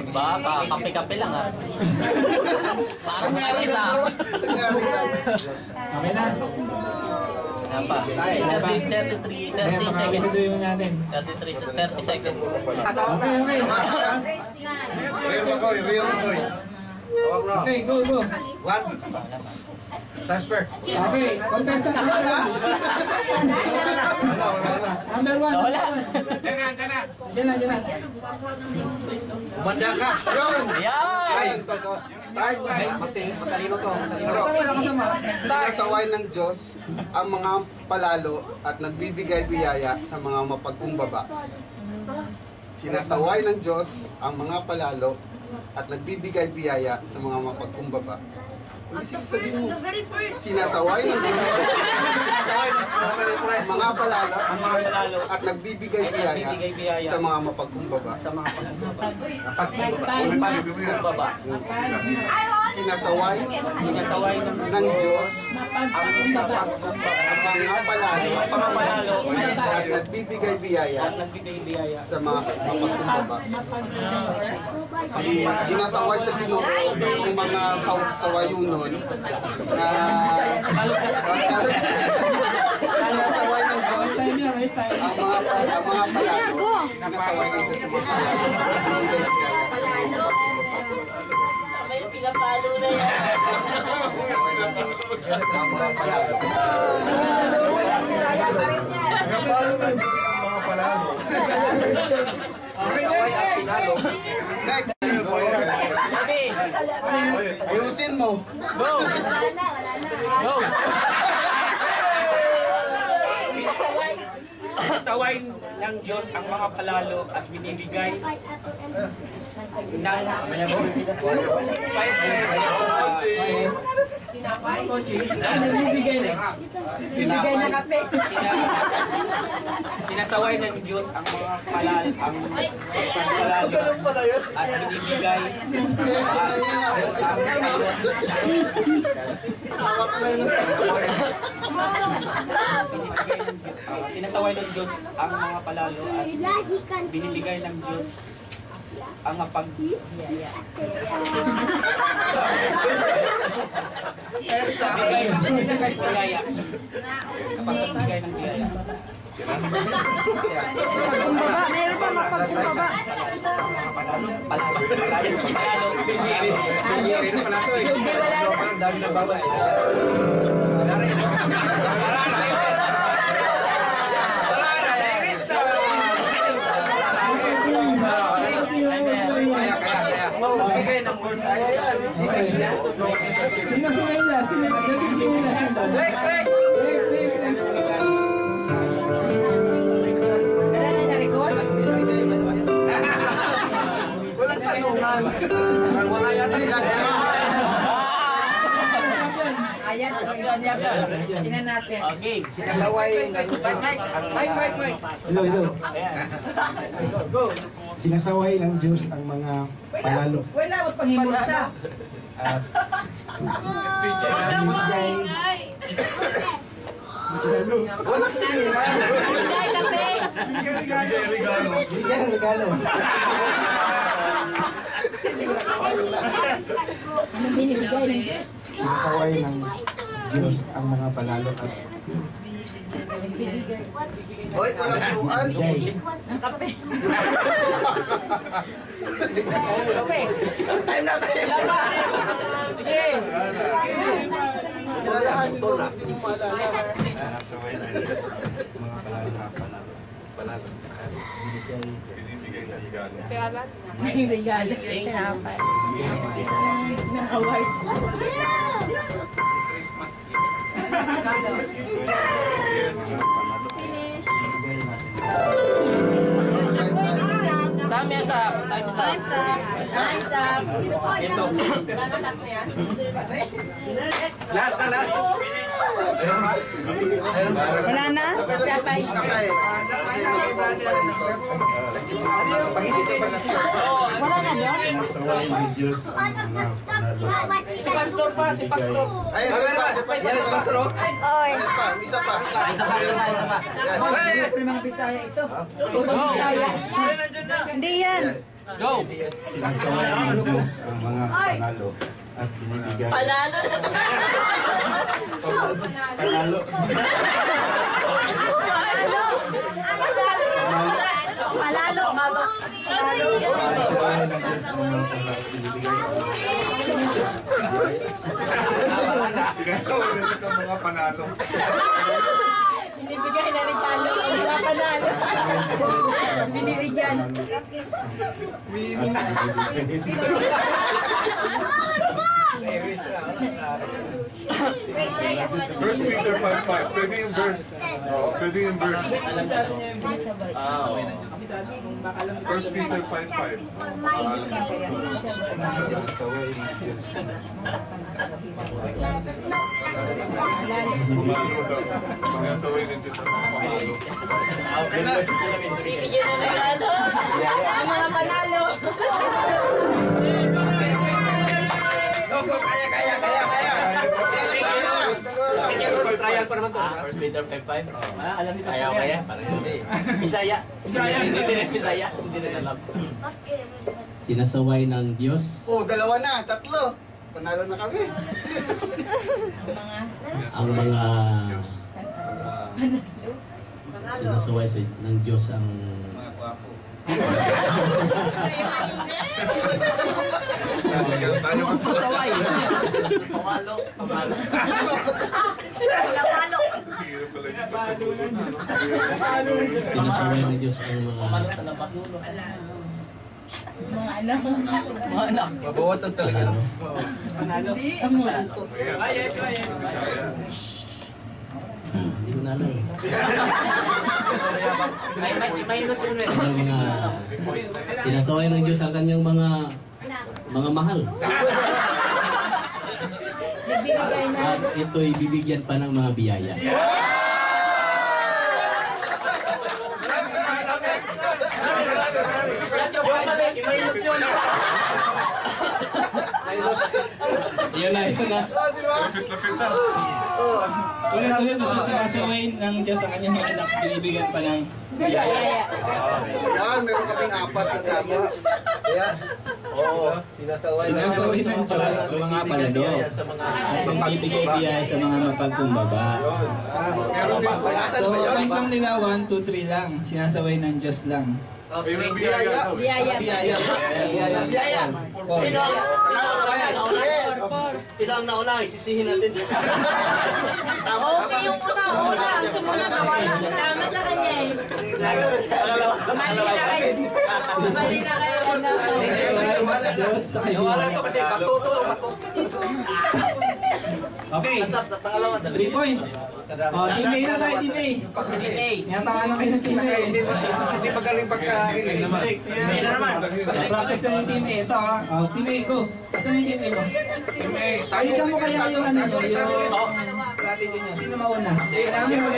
Baka, kape-kape lang ha. Parang nangyari lang. Okay na. Apa? 33 seconds. 30 seconds. Okay. Okay, go. One. Transfer. Okay, contestant number 1. Number 1. Wala. Diyan na. Umanda ka. Ayan! Start. Matalino to. Kasama. Sinasaway ng Diyos ang mga palalo at nagbibigay biyaya sa mga mapagkumbaba. Sinasaway ng Diyos ang mga palalo at nagbibigay biyaya sa mga mapagkumbaba. Sinasaway ng Diyos ang mga palalo at nagbibigay biyaya sa mga mapagkumbaba. Sinasaway ng Diyos ang mga palalo at nagbibigay biyaya sa mga mapagkumbaba. Ginasaway sa Ginoo ang mga sawayunon na sinasaway ng Diyos ang mga palalo. Sinasaway ng Diyos ang mga palalo. May pinapalo na yan. Next. Okay. Ayusin mo. Go! Go! Saway ng Diyos ang mga palalo at binibigay ng Bigay na kape. Sinasaway ng Diyos ang mga palalo at binibigay sinasaway ng Diyos ang mga palalo at binibigay ng Diyos ang mapagbigay ng biyaya. Mapagbigay ng biyaya. Meron pa mapagkumbaba. Next. Walang tanungan. Wala yata. Ayan, tingnan natin. Okay. Sinasaway ng Mike. Sinasaway ng Diyos ang mga palalo. Wala, wag pangimulsa. At binibigay bigyan ng regalo. Sinasaway ng Diyos ang mga palalo at Hoy, walang turuan. Okay. Time natin. Sige. Kilalahan mo, hindi mo maalala. Sinasaway ng Diyos mga palalo at binibigay na higalo. Regalo. Tinapay. Ng awards. Christmas tree. Time's up. Ito. Last. Wala na? Siya pa. Wala na doon? Sinasaway ng Diyos ang mga panalo. Si Pastor pa, si Pastor. Ayun, si Pastor. Oy. Isa pa. Primang Bisaya ito. Bisaya. Hindi yan. Go! Sinasaway ng Diyos ang mga panalo at binibigay. Panalo na to. Panalo. Malalo. Sinasaway ng Diyos ang mga panalo at binibigay. Sinasaway ng Diyos ang mga panalo. Binibigay na regalo. Wala panalo. Binibigyan. First Peter 5:5. Pwede yung verse. Pwede yung verse. First Peter 5:5. Sinasaway ng Diyos. Pumalo daw. Sinasaway ng Diyos ang mga panalo. Okay na. Bibigyan na regalo. Ang mga panalo. Kaya. Trial pa naman to. First Peter 5:5. Alam ni Kaya kaya? Parang hindi. Bisaya. Bisaya. Hindi na alam. Sinasaway ng Diyos Oh, dalawa na, tatlo. Panalo na kami. ang mga sinasaway ng Diyos ang Tayo mas pasaway. Pamalo. Hirap pala yun. sinasaway ng Diyos ang mga Sa labat. Mga anak. Mga anak. Mabawasan talaga. Panalo. hindi ko na alam May ilusyon eh. ang mga sinasaway ng Diyos ang kanyang mga mahal Nagbibigay na. at ito'y bibigyan pa ng mga biyaya. May ilusyon. Yun na. Lapit-lapit na. Tulad sinasaway ng Diyos ang kanyang mga anak, binibigyan pa ng biyaya. Yan, meron kaming 4 na tama. Sinasaway ng Diyos ang mga palado at nagbibigay biyaya sa mga mapagkumbaba. Meron din po. So, point lang nila 1, 2, 3 lang. Sinasaway ng Diyos lang. May biyaya daw. Biyaya. Biyaya. Biyaya. Four. Sino ang nauna? Isisihin natin. Okay yung una. Ang sumuna nawala. Tama sa kanya eh. Mali na kayo. Mali na kayo. Diyos sa Nawala kaibigan. to kasi pagtutulong. Okay, Stop sa pangalawa. 3 points. Team A na tayo, Team A. Niyatawa na kayo ng Team A. Hindi magaling pagka-relate. Practice na yung Team A. Ito ha. Team A, go. Asan yung Team A mo? Palitan mo kaya yung ano nyo, yung strategy nyo. Sino mauna? Kailangan mo